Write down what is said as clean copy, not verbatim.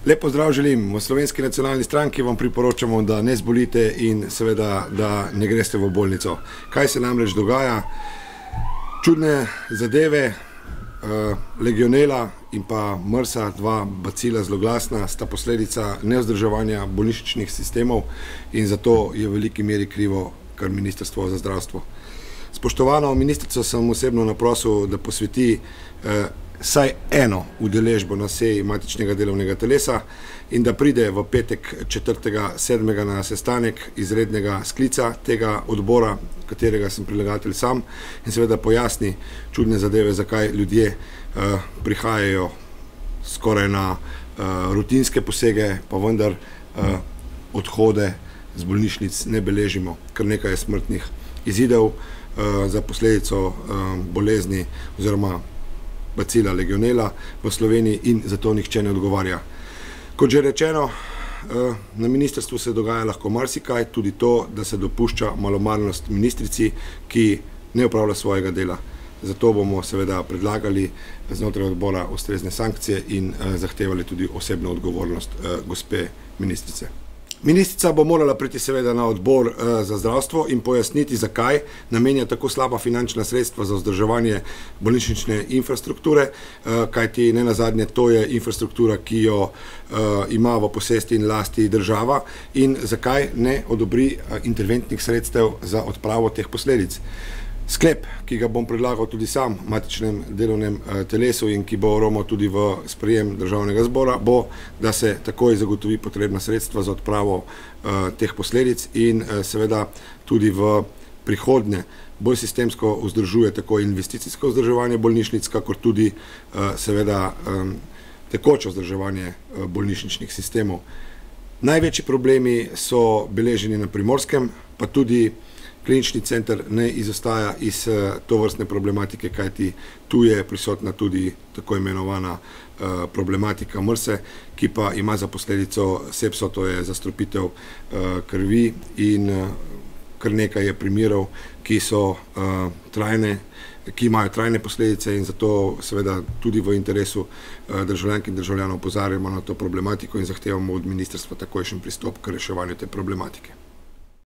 Lep pozdrav želim. V Slovenski nacionalni stranki vam priporočamo, da ne zbolite in seveda, da ne greste v bolnico. Kaj se namreč dogaja? Čudne zadeve, legionela in pa MRSA, dva bacila zloglasna, sta posledica nevzdrževanja bolnišničnih sistemov in zato je v veliki meri krivo kar Ministrstvo za zdravstvo. Spoštovano ministrico sem osebno naprosil, da posveti vsaj eno udeležbo na seji matičnega delovnega telesa in da pride v petek 4.7. na sestanek izrednega sklica tega odbora, katerega sem predlagatelj sam, in seveda pojasni čudne zadeve, zakaj ljudje prihajajo skoraj na rutinske posege, pa vendar odhode z bolnišnic ne beležimo. Kar nekaj je smrtnih izidov za posledico bolezni oziroma bacila legionela v Sloveniji in zato nihče ne odgovarja. Kot že rečeno, na ministrstvu se dogaja lahko marsikaj, tudi to, da se dopušča malomarnost ministrici, ki ne opravlja svojega dela. Zato bomo seveda predlagali znotraj odbora ustrezne sankcije in zahtevali tudi osebno odgovornost gospe ministrice. Ministrica bo morala priti seveda na odbor za zdravstvo in pojasniti, zakaj namenja tako slaba finančna sredstva za vzdrževanje bolnišnične infrastrukture, kajti nenazadnje to je infrastruktura, ki jo ima v posesti in lasti država, in zakaj ne odobri interventnih sredstev za odpravo teh posledic. Sklep, ki ga bom predlagal tudi sam v matičnem delovnem telesu in ki bo romal tudi v sprejem državnega zbora, bo, da se takoj zagotovi potrebna sredstva za odpravo teh posledic in seveda tudi v prihodnje bolj sistemsko vzdržuje tako investicijsko vzdrževanje bolnišnic, kakor tudi seveda tekoče vzdrževanje bolnišničnih sistemov. Največji problemi so beleženi na Primorskem, pa tudi Klinični center ne izostaja iz tovrstne problematike, kajti tu je prisotna tudi tako imenovana problematika MRSE, ki pa ima za posledico sepso, to je zastrupitev krvi, in kar nekaj je primerov, ki imajo trajne posledice, in zato seveda tudi v interesu državljank in državljanov opozarjamo na to problematiko in zahtevamo od ministrstva takojšen pristop k reševanju te problematike.